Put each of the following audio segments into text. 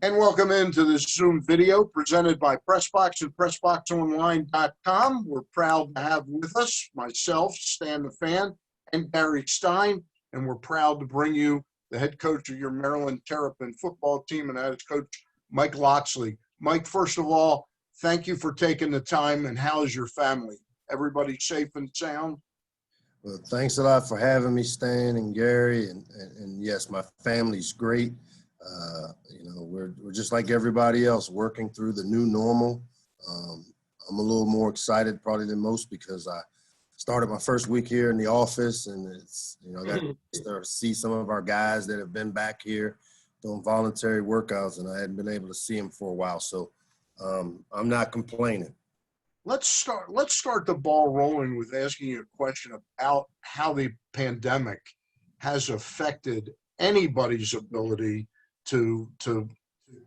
And welcome into this Zoom video presented by Pressbox and PressboxOnline.com. We're proud to have with us myself, Stan the Fan, and Gary Stein, and we're proud to bring you the head coach of your Maryland Terrapin football team, and that is Coach Mike Locksley. Mike, first of all, thank you for taking the time, and how's your family? Everybody safe and sound? Well, thanks a lot for having me, Stan and Gary, and yes, my family's great. We're just like everybody else, working through the new normal. I'm a little more excited probably than most because I started my first week here in the office, and it's, I got to start to see some of our guys that have been back here doing voluntary workouts, and I hadn't been able to see them for a while. So I'm not complaining. Let's start the ball rolling with asking you a question about how the pandemic has affected anybody's ability to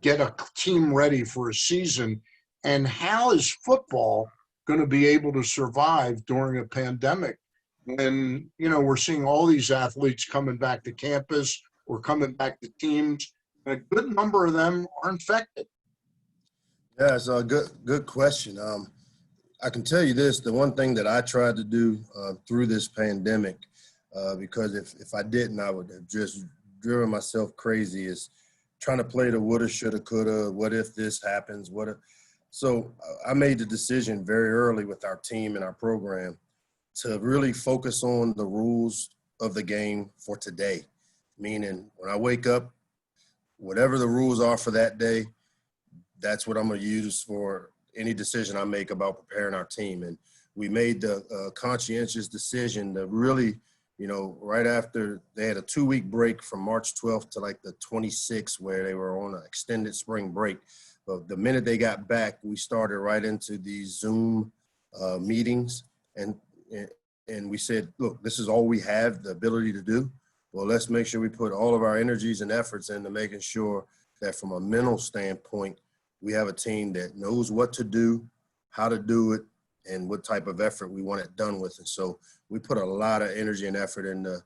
get a team ready for a season, and how is football going to be able to survive during a pandemic when, we're seeing all these athletes coming back to campus or coming back to teams, and a good number of them are infected? Yeah, it's a good question. I can tell you this, the one thing that I tried to do through this pandemic, because if I didn't, I would have just driven myself crazy, is trying to play the woulda, shoulda, coulda, what if this happens, what if. So I made the decision very early with our team and our program to really focus on the rules of the game for today. Meaning when I wake up, whatever the rules are for that day, that's what I'm going to use for any decision I make about preparing our team. And we made the conscientious decision to really, right after they had a 2-week break from March 12th to like the 26th, where they were on an extended spring break. But the minute they got back, we started right into these Zoom meetings. And we said, look, this is all we have the ability to do. Well, let's make sure we put all of our energies and efforts into making sure that from a mental standpoint, we have a team that knows what to do, how to do it, and what type of effort we want it done with. And so we put a lot of energy and effort in the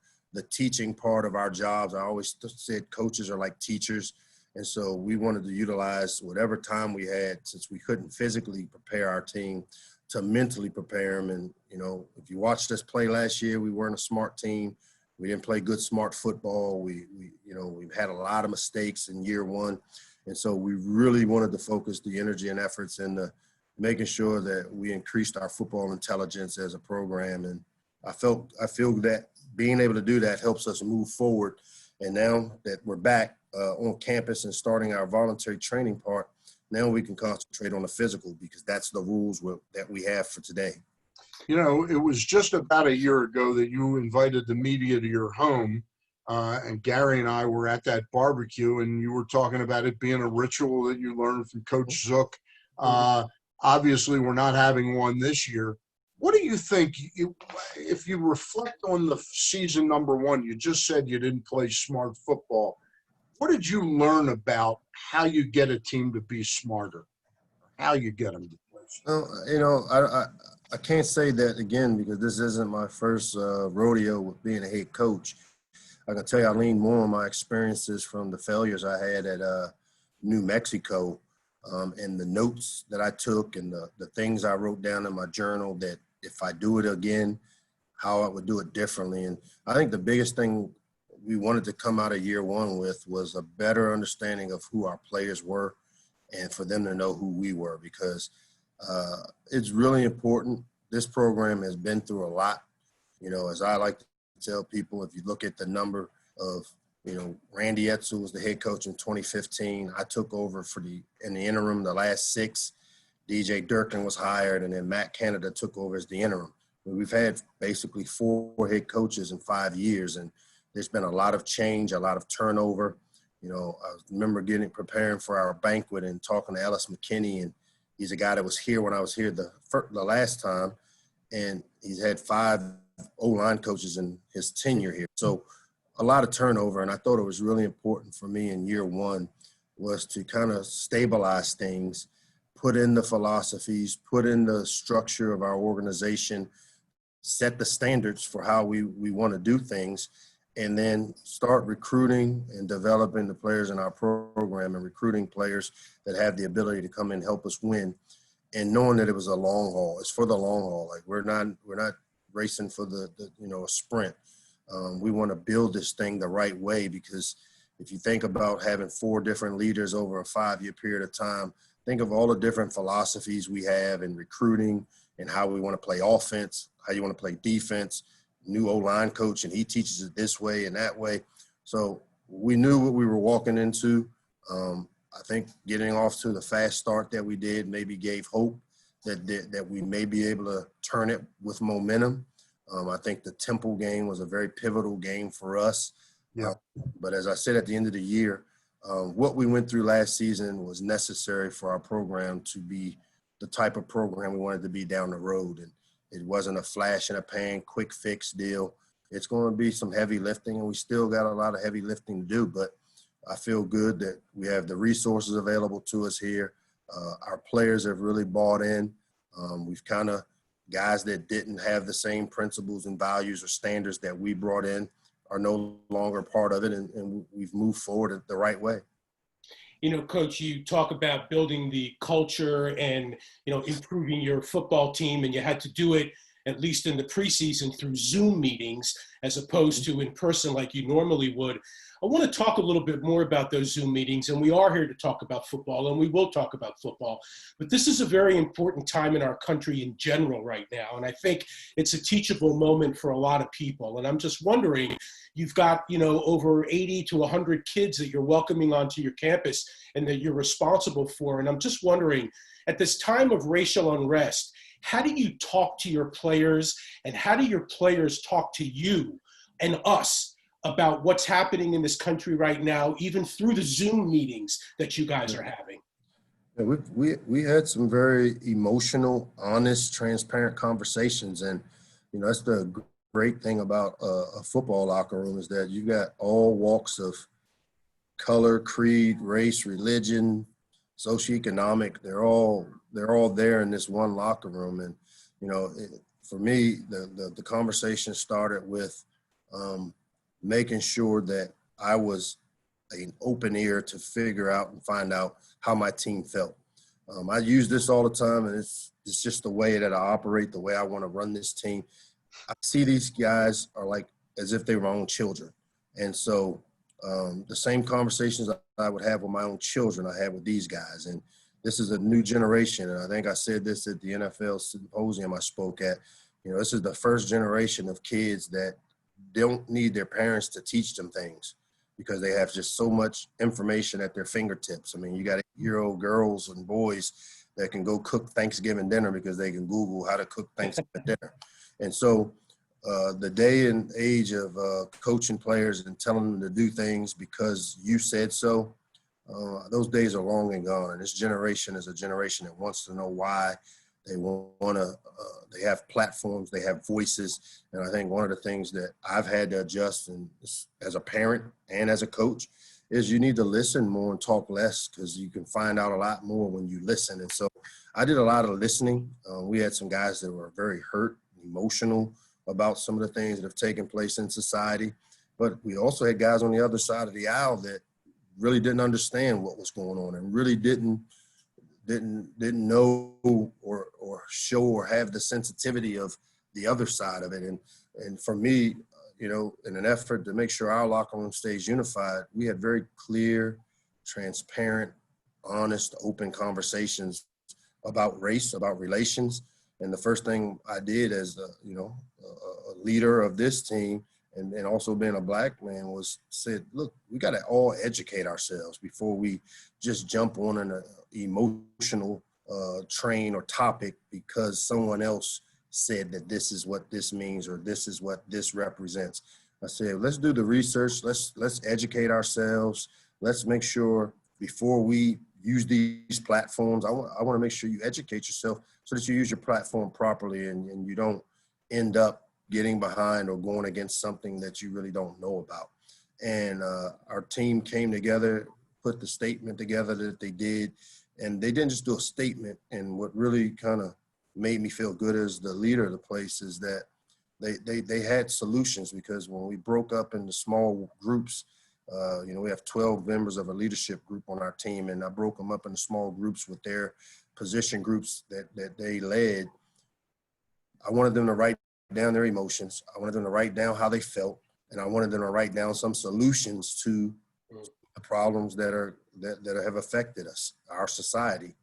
teaching part of our jobs. I always said coaches are like teachers. And so we wanted to utilize whatever time we had, since we couldn't physically prepare our team, to mentally prepare them. And, if you watched us play last year, we weren't a smart team. We didn't play good, smart football. We've had a lot of mistakes in year one. And so we really wanted to focus the energy and efforts into making sure that we increased our football intelligence as a program. And I feel that being able to do that helps us move forward. And now that we're back on campus and starting our voluntary training part, now we can concentrate on the physical, because that's the rules that we have for today. It was just about a year ago that you invited the media to your home. And Gary and I were at that barbecue, and you were talking about it being a ritual that you learned from Coach Zook. Obviously, we're not having one this year. What do you think, if you reflect on the season number one, you just said you didn't play smart football. What did you learn about how you get a team to be smarter, how you get them to play smarter? I can't say that again, because this isn't my first rodeo with being a head coach. I can tell you I lean more on my experiences from the failures I had at New Mexico, and the notes that I took, and the things I wrote down in my journal, that if I do it again, how I would do it differently. And I think the biggest thing we wanted to come out of year one with was a better understanding of who our players were, and for them to know who we were, because it's really important. This program has been through a lot. As I like to tell people, if you look at the number of, Randy Etzel was the head coach in 2015. I took over in the interim the last 6. DJ Durkin was hired, and then Matt Canada took over as the interim. We've had basically 4 head coaches in 5 years, and there's been a lot of change, a lot of turnover. I remember preparing for our banquet and talking to Ellis McKinney, and he's a guy that was here when I was here the last time, and he's had 5 O-line coaches in his tenure here. So a lot of turnover, and I thought it was really important for me in year one was to kind of stabilize things, put in the philosophies, put in the structure of our organization, set the standards for how we want to do things, and then start recruiting and developing the players in our program and recruiting players that have the ability to come and help us win, and knowing that it was a long haul. It's for the long haul. Like we're not racing for the a sprint. We want to build this thing the right way, because if you think about having 4 different leaders over a 5-year period of time, think of all the different philosophies we have in recruiting and how we want to play offense, how you want to play defense, new O-line coach, and he teaches it this way and that way. So we knew what we were walking into. I think getting off to the fast start that we did maybe gave hope that we may be able to turn it with momentum. I think the Temple game was a very pivotal game for us. Yeah. But as I said at the end of the year, what we went through last season was necessary for our program to be the type of program we wanted to be down the road. And it wasn't a flash in a pan, quick fix deal. It's going to be some heavy lifting, and we still got a lot of heavy lifting to do. But I feel good that we have the resources available to us here. Our players have really bought in. We've kind of guys that didn't have the same principles and values or standards that we brought in are no longer part of it, and we've moved forward the right way. You know, Coach, you talk about building the culture and, improving your football team, and you had to do it, at least in the preseason, through Zoom meetings as opposed to in person like you normally would. I want to talk a little bit more about those Zoom meetings, and we are here to talk about football, and we will talk about football. But this is a very important time in our country in general right now, and I think it's a teachable moment for a lot of people. And I'm just wondering, you've got, over 80 to 100 kids that you're welcoming onto your campus and that you're responsible for. And I'm just wondering, at this time of racial unrest, how do you talk to your players, and how do your players talk to you and us about what's happening in this country right now, even through the Zoom meetings that you guys are having? Yeah, we had some very emotional, honest, transparent conversations. And, that's the great thing about a football locker room, is that you got all walks of color, creed, race, religion, socioeconomic. They're all there in this one locker room. And, for me, the conversation started with making sure that I was an open ear to figure out and find out how my team felt. I use this all the time, and it's just the way that I operate, the way I want to run this team. I see these guys are like as if they were my own children. And so the same conversations I would have with my own children, I had with these guys. And this is a new generation. And I think I said this at the NFL symposium I spoke at. This is the first generation of kids that don't need their parents to teach them things, because they have just so much information at their fingertips. I mean, you got 8-year-old girls and boys that can go cook Thanksgiving dinner because they can Google how to cook Thanksgiving dinner. And so the day and age of coaching players and telling them to do things because you said so, those days are long and gone. And this generation is a generation that wants to know why. They want to, they have platforms, they have voices. And I think one of the things that I've had to adjust, and as a parent and as a coach, is you need to listen more and talk less, because you can find out a lot more when you listen. And so I did a lot of listening. We had some guys that were very hurt, emotional about some of the things that have taken place in society. But we also had guys on the other side of the aisle that really didn't understand what was going on and really didn't know or show or have the sensitivity of the other side of it. And for me, in an effort to make sure our locker room stays unified, we had very clear, transparent, honest, open conversations about race, about relations. And the first thing I did as a leader of this team, and also being a black man, was said, look, we got to all educate ourselves before we just jump on an emotional train or topic because someone else said that this is what this means or this is what this represents. I said, let's do the research. Let's educate ourselves. Let's make sure before we use these platforms, I want to make sure you educate yourself so that you use your platform properly and you don't end up getting behind or going against something that you really don't know about. And our team came together, put the statement together that they did, and they didn't just do a statement. And what really kind of made me feel good as the leader of the place is that they had solutions, because when we broke up into small groups, we have 12 members of a leadership group on our team, and I broke them up into small groups with their position groups that they led. I wanted them to write down their emotions. I wanted them to write down how they felt, and I wanted them to write down some solutions to the problems that have affected us, our society.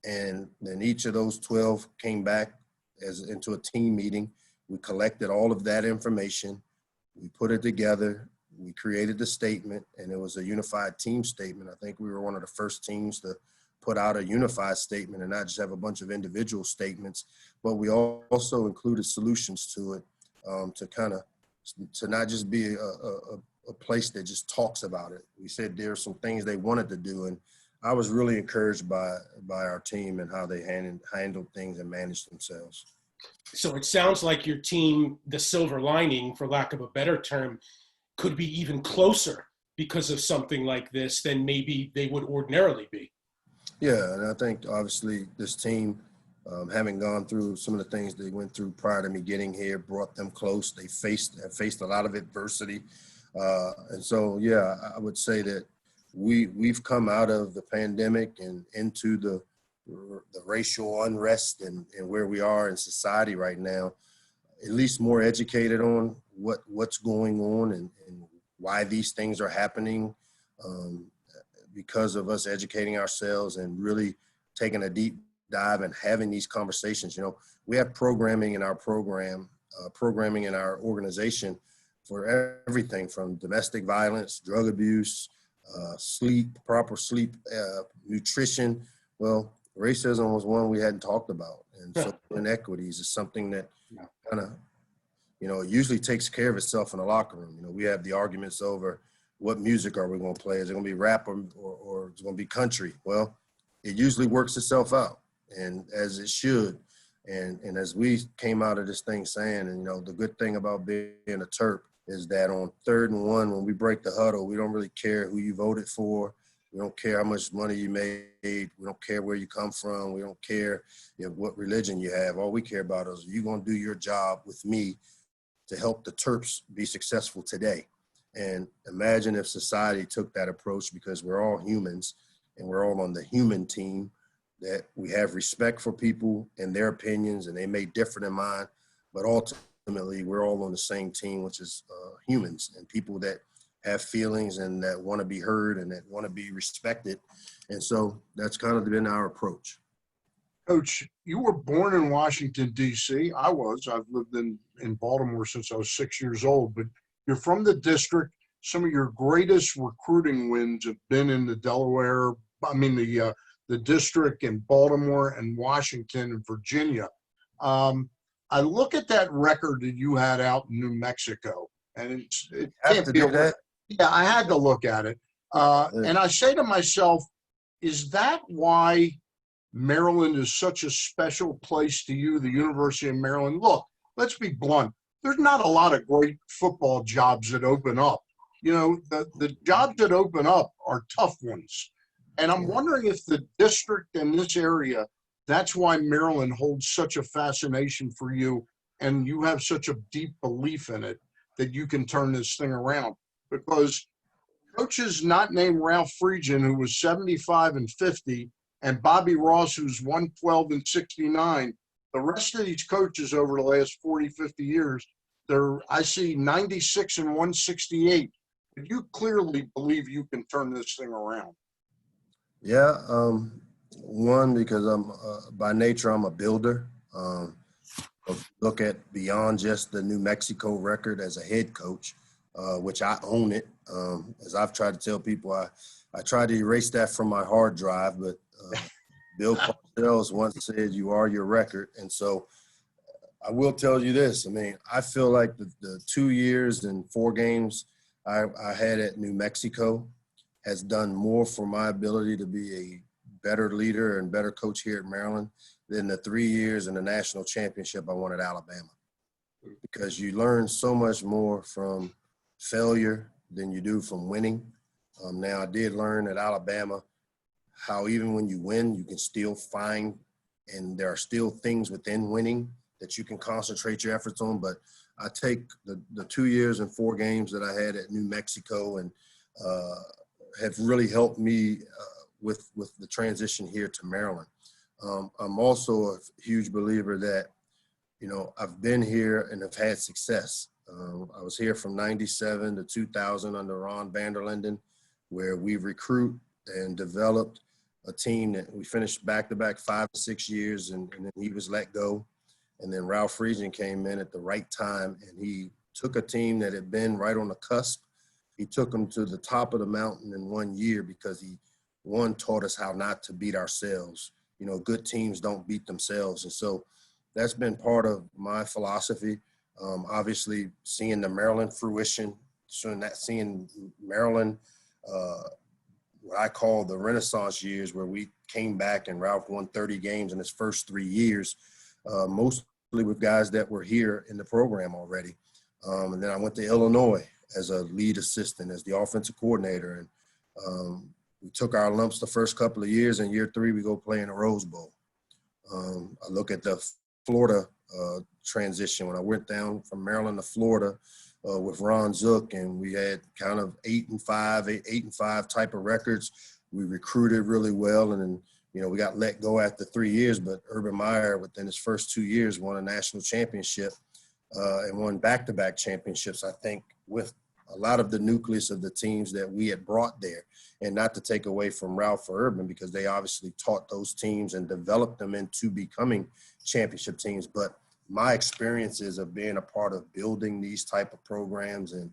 And then each of those 12 came back into a team meeting. We collected all of that information. We put it together. We created the statement, and it was a unified team statement. I think we were one of the first teams to put out a unified statement and not just have a bunch of individual statements, but we also included solutions to it, to not just be a place that just talks about it. We said there are some things they wanted to do, and I was really encouraged by our team and how they handled things and managed themselves. So it sounds like your team, the silver lining, for lack of a better term, could be even closer because of something like this than maybe they would ordinarily be. Yeah, and I think obviously this team, having gone through some of the things they went through prior to me getting here, brought them close. They have faced a lot of adversity. And so, yeah, I would say that we've come out of the pandemic and into the racial unrest and where we are in society right now, at least more educated on what's going on and why these things are happening, because of us educating ourselves and really taking a deep dive and having these conversations. We have programming in our programming in our organization for everything from domestic violence, drug abuse, sleep, proper sleep, nutrition. Well, racism was one we hadn't talked about, and social inequities is something that kind of, it usually takes care of itself in the locker room. We have the arguments over what music are we going to play? Is it going to be rap or is it going to be country? Well, it usually works itself out, and as it should. And as we came out of this thing saying, and the good thing about being a Terp is that on 3rd and 1, when we break the huddle, we don't really care who you voted for. We don't care how much money you made. We don't care where you come from. We don't care what religion you have. All we care about is, you're going to do your job with me to help the Terps be successful today. And imagine if society took that approach, because we're all humans and we're all on the human team, that we have respect for people and their opinions, and they may differ than mine, but ultimately we're all on the same team, which is humans and people that have feelings and that want to be heard and that want to be respected. And so that's kind of been our approach. Coach, you were born in Washington, D.C. I've lived in Baltimore since I was 6 years old, but you're from the district. Some of your greatest recruiting wins have been in the the district in Baltimore and Washington and Virginia. I look at that record that you had out in New Mexico, and it can't be that. Yeah, I had to look at it. And I say to myself, is that why Maryland is such a special place to you, the University of Maryland? Look, let's be blunt. There's not a lot of great football jobs that open up. The jobs that open up are tough ones. And I'm wondering if the district in this area, that's why Maryland holds such a fascination for you, and you have such a deep belief in it that you can turn this thing around. Because coaches not named Ralph Friedgen, who was 75 and 50, and Bobby Ross, who's 112 and 69, the rest of these coaches over the last 40, 50 years, I see 96 and 168. But you clearly believe you can turn this thing around. Yeah, one, because I'm by nature I'm a builder. Look at beyond just the New Mexico record as a head coach, which I own it. As I've tried to tell people, I try to erase that from my hard drive, but Bill Parcells once said, "You are your record." And so I will tell you this. I mean, I feel like the 2 years and 4 games I had at New Mexico has done more for my ability to be a better leader and better coach here at Maryland than the 3 years and the national championship I won at Alabama. Because you learn so much more from failure than you do from winning. Now, I did learn at Alabama how even when you win, you can still find, and there are still things within winning that you can concentrate your efforts on. But I take the 2 years and 4 games that I had at New Mexico and have really helped me with the transition here to Maryland. I'm also a huge believer that, you know, I've been here and have had success. I was here from 97 to 2000 under Ron Vanderlinden, where we recruit and developed a team that we finished back-to-back 5 to 6 years, and then he was let go. And then Ralph Friesen came in at the right time, and he took a team that had been right on the cusp. He took them to the top of the mountain in 1 year because he, one, taught us how not to beat ourselves. You know, good teams don't beat themselves. And so that's been part of my philosophy. Obviously, seeing the Maryland fruition, seeing Maryland, what I call the Renaissance years, where we came back and Ralph won 30 games in his first 3 years, mostly with guys that were here in the program already. And then I went to Illinois as a lead assistant, as the offensive coordinator. And we took our lumps the first couple of years. In year 3, we go play in the Rose Bowl. I look at the Florida transition when I went down from Maryland to Florida with Ron Zook, and we had kind of 8-5 type of records. We recruited really well, and then, you know, we got let go after 3 years, but Urban Meyer, within his first 2 years, won a national championship and won back-to-back championships, I think, with a lot of the nucleus of the teams that we had brought there. And not to take away from Ralph or Urban, because they obviously taught those teams and developed them into becoming championship teams. But my experiences of being a part of building these type of programs and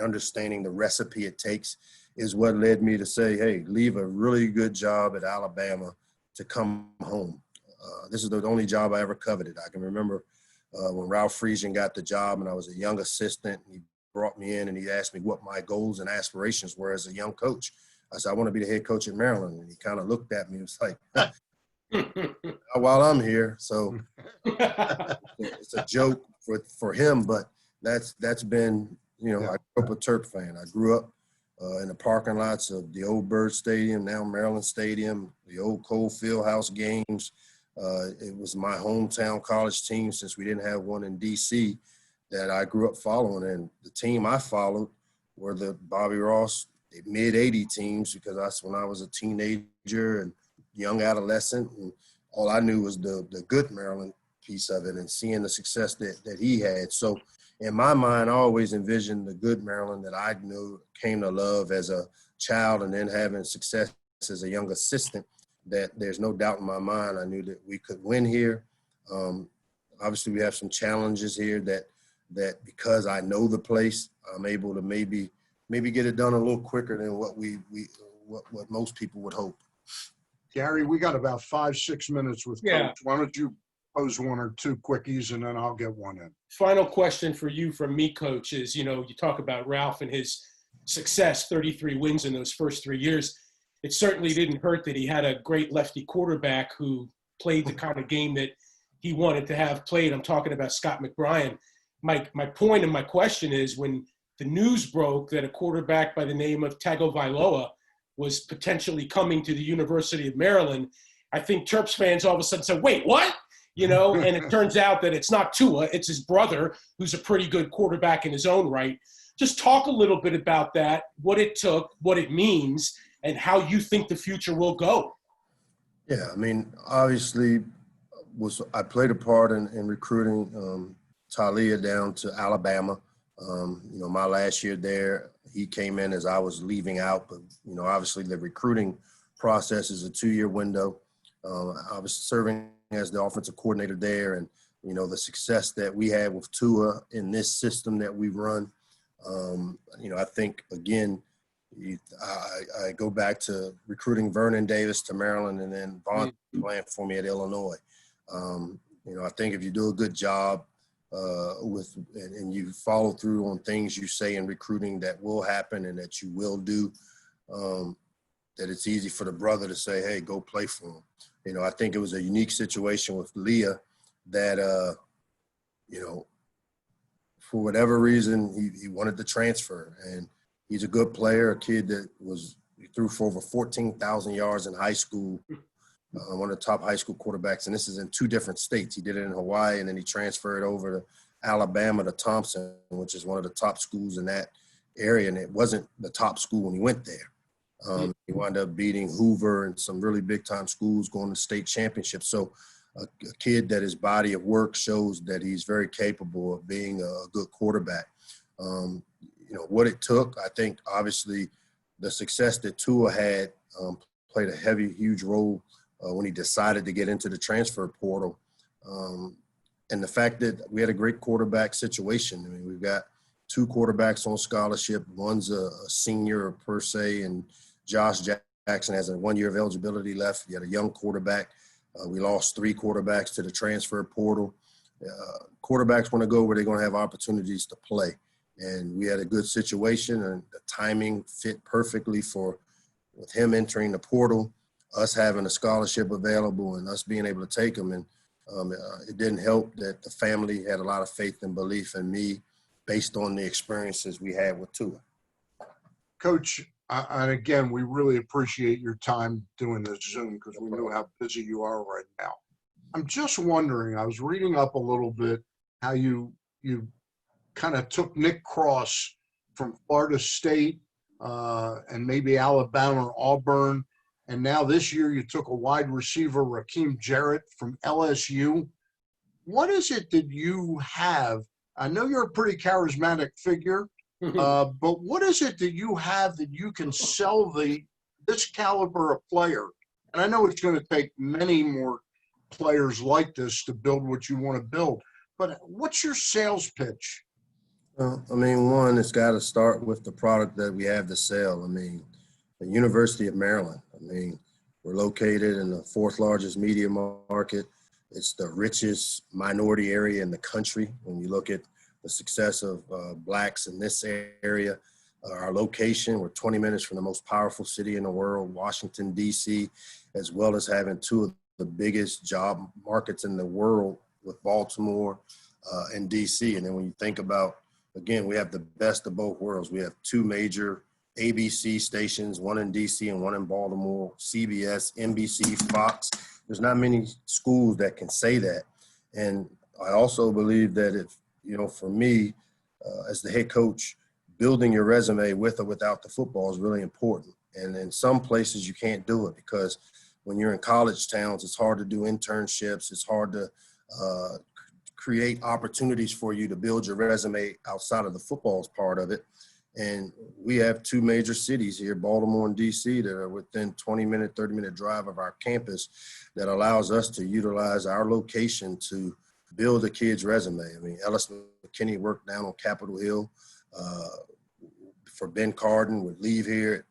understanding the recipe it takes is what led me to say, hey, leave a really good job at Alabama to come home. This is the only job I ever coveted. I can remember when Ralph Friesen got the job and I was a young assistant. He brought me in and he asked me what my goals and aspirations were as a young coach. I said, I want to be the head coach at Maryland. And he kind of looked at me and was like, while I'm here. So it's a joke for him, but that's been, you know, I grew up a Terp fan. I grew up in the parking lots of the old Bird Stadium, now Maryland Stadium, the old Cole Fieldhouse games. It was my hometown college team, since we didn't have one in D.C., that I grew up following. And the team I followed were the Bobby Ross mid-'80 teams, because that's when I was a teenager and young adolescent. And all I knew was the good Maryland piece of it and seeing the success that he had. So in my mind, I always envisioned the good Maryland that I knew, came to love as a child, and then having success as a young assistant, that there's no doubt in my mind I knew that we could win here. Obviously, we have some challenges here that because I know the place, I'm able to maybe get it done a little quicker than what what most people would hope. Gary, we got about 5-6 minutes with Yeah. Coach. Why don't you pose 1 or 2 quickies, and then I'll get one in. Final question for you from me, Coach, is, you know, you talk about Ralph and his success, 33 wins in those first 3 years. It certainly didn't hurt that he had a great lefty quarterback who played the kind of game that he wanted to have played. I'm talking about Scott McBrien. My point and my question is, when the news broke that a quarterback by the name of Tagovailoa was potentially coming to the University of Maryland, I think Terps fans all of a sudden said, wait, what? You know, and it turns out that it's not Tua, it's his brother, who's a pretty good quarterback in his own right. Just talk a little bit about that, what it took, what it means, and how you think the future will go. Yeah, I mean, obviously, I played a part in recruiting Talia down to Alabama. You know, my last year there, he came in as I was leaving out, but, you know, obviously the recruiting process is a 2-year window. I was serving as the offensive coordinator there, and, you know, the success that we had with Tua in this system that we run. You know, I think, again, I go back to recruiting Vernon Davis to Maryland, and then Vaughn playing for me at Illinois. You know, I think if you do a good job and you follow through on things you say in recruiting that will happen and that you will do, that it's easy for the brother to say, hey, go play for him. You know, I think it was a unique situation with Leah that, you know, for whatever reason, he wanted to transfer. And he's a good player, a kid that he threw for over 14,000 yards in high school, one of the top high school quarterbacks. And this is in 2 different states. He did it in Hawaii, and then he transferred over to Alabama to Thompson, which is one of the top schools in that area, and it wasn't the top school when he went there. He wound up beating Hoover and some really big-time schools, going to state championships. So a kid that his body of work shows that he's very capable of being a good quarterback. What it took, I think, obviously, the success that Tua had played a huge role when he decided to get into the transfer portal. And the fact that we had a great quarterback situation. I mean, we've got 2 quarterbacks on scholarship. One's a senior per se, and Josh Jackson has a 1 year of eligibility left. You had a young quarterback. We lost 3 quarterbacks to the transfer portal. Quarterbacks want to go where they're going to have opportunities to play. And we had a good situation, and the timing fit perfectly with him entering the portal, us having a scholarship available, and us being able to take him. And it didn't help that the family had a lot of faith and belief in me based on the experiences we had with Tua. Coach, and again, we really appreciate your time doing this Zoom because we know how busy you are right now. I'm just wondering, I was reading up a little bit how you kind of took Nick Cross from Florida State and maybe Alabama or Auburn, and now this year you took a wide receiver, Raheem Jarrett, from LSU. What is it that you have? I know you're a pretty charismatic figure, but what is it that you have that you can sell this caliber of player? And I know it's going to take many more players like this to build what you want to build, but what's your sales pitch? One, it's got to start with the product that we have to sell. The University of Maryland. We're located in the 4th largest media market. It's the richest minority area in the country. When you look at the success of blacks in this area, our location, we're 20 minutes from the most powerful city in the world, Washington, D.C., as well as having 2 of the biggest job markets in the world with Baltimore and D.C. And then when you think about, again, we have the best of both worlds. We have 2 major ABC stations, one in D.C. and one in Baltimore, CBS, NBC, Fox. There's not many schools that can say that. And I also believe that for me, as the head coach, building your resume with or without the football is really important. And in some places you can't do it because when you're in college towns, it's hard to do internships. It's hard to create opportunities for you to build your resume outside of the football's part of it. And we have 2 major cities here, Baltimore and D.C., that are within 20-minute, 30-minute drive of our campus that allows us to utilize our location to build a kid's resume. Ellis McKinney worked down on Capitol Hill for Ben Cardin, would leave here,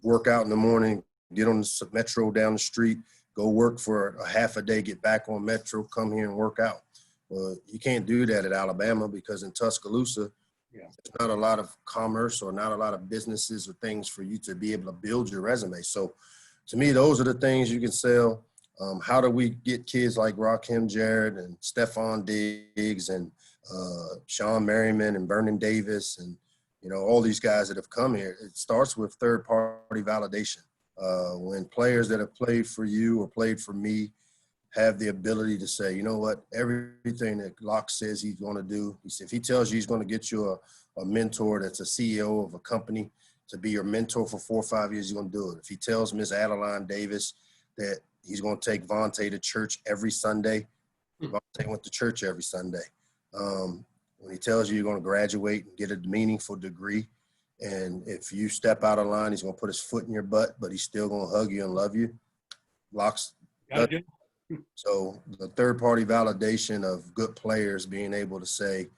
work out in the morning, get on the Metro down the street, go work for a half a day, get back on Metro, come here and work out. Well, you can't do that at Alabama because in Tuscaloosa, there's not a lot of commerce or not a lot of businesses or things for you to be able to build your resume. So to me, those are the things you can sell. How do we get kids like Raheem Jarrett and Stephon Diggs and Sean Merriman and Vernon Davis and, all these guys that have come here? It starts with third-party validation. When players that have played for you or played for me have the ability to say, you know what, everything that Locke says he's going to do, if he tells you he's going to get you a mentor that's a CEO of a company to be your mentor for 4 or 5 years, he's going to do it. If he tells Miss Adeline Davis that he's going to take Vontae to church every Sunday, Vontae went to church every Sunday. When he tells you you're going to graduate and get a meaningful degree, and if you step out of line, he's going to put his foot in your butt, but he's still going to hug you and love you. Locke's So the third-party validation of good players being able to say,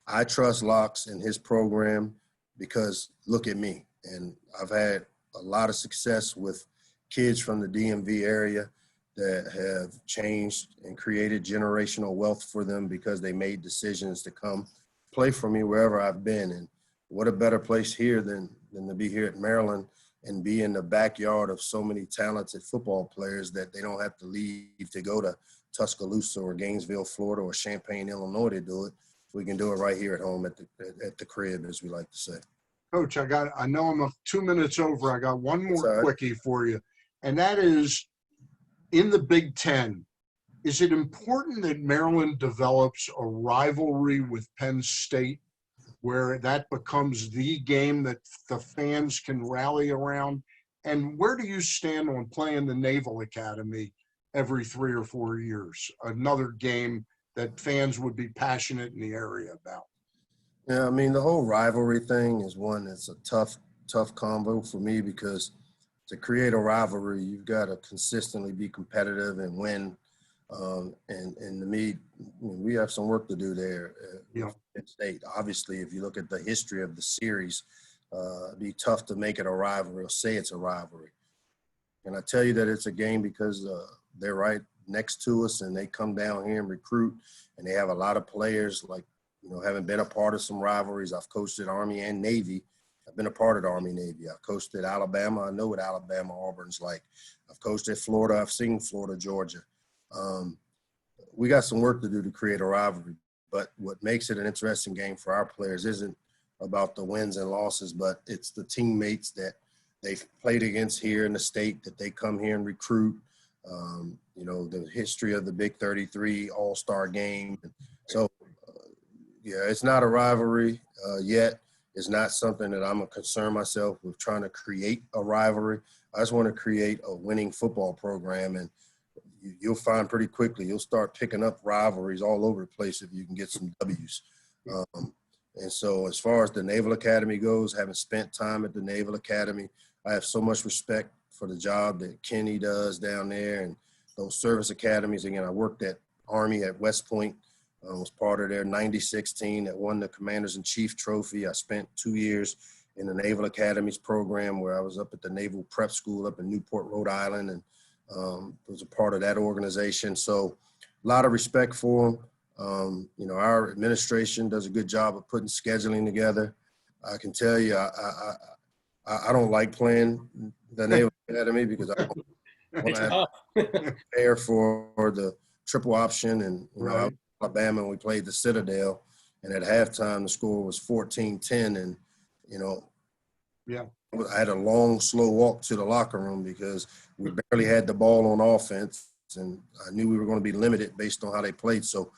I trust Locks and his program because look at me. And I've had a lot of success with kids from the DMV area that have changed and created generational wealth for them because they made decisions to come play for me wherever I've been. And what a better place here than to be here at Maryland and be in the backyard of so many talented football players that they don't have to leave to go to Tuscaloosa or Gainesville, Florida, or Champaign, Illinois to do it. We can do it right here at home at the crib, as we like to say. Coach, I know I'm 2 minutes over. I got one more quickie for you, and that is in the Big Ten, Is it important that Maryland develops a rivalry with Penn State where that becomes the game that the fans can rally around? And where do you stand on playing the Naval Academy every 3 or 4 years? Another game that fans would be passionate in the area about. Yeah, I mean, the whole rivalry thing is one that's a tough combo for me, because to create a rivalry, you've got to consistently be competitive and win. And to me, we have some work to do there at Penn State. Obviously, if you look at the history of the series, it'd be tough to make it a rivalry or say it's a rivalry. And I tell you that it's a game because they're right next to us, and they come down here and recruit, and they have a lot of players like, having been a part of some rivalries. I've coached at Army and Navy. I've been a part of the Army Navy. I've coached at Alabama. I know what Alabama Auburn's like. I've coached at Florida. I've seen Florida, Georgia. We got some work to do to create a rivalry, but what makes it an interesting game for our players isn't about the wins and losses, but it's the teammates that they've played against here in the state that they come here and recruit. The history of the Big 33 All-Star game. So, it's not a rivalry yet. It's not something that I'm going to concern myself with trying to create a rivalry. I just want to create a winning football program, and you'll find pretty quickly you'll start picking up rivalries all over the place if you can get some W's. And so as far as the Naval Academy goes, having spent time at the Naval Academy, I have so much respect for the job that Kenny does down there and those service academies. Again, I worked at Army at West Point, was part of their 96 team that won the Commanders-in-Chief trophy. I spent 2 years in the Naval Academies program where I was up at the Naval Prep School up in Newport, Rhode Island, and was a part of that organization. So a lot of respect for them. Our administration does a good job of putting scheduling together. I can tell you, I don't like playing the Naval Academy because I don't want to prepare for the triple option. And, I was in Alabama and we played the Citadel, and at halftime the score was 14-10. And, I had a long, slow walk to the locker room because we barely had the ball on offense, and I knew we were going to be limited based on how they played. So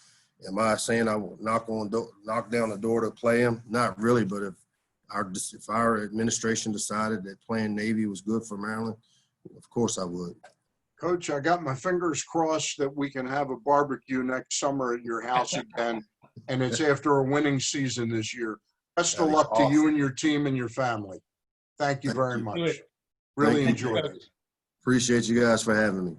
am I saying I will knock down the door to play them? Not really, but if our administration decided that playing Navy was good for Maryland, of course I would. Coach, I got my fingers crossed that we can have a barbecue next summer at your house again, and it's after a winning season this year. Best of luck to you and your team and your family. Thank you very much. Really enjoyed it. Appreciate you guys for having me.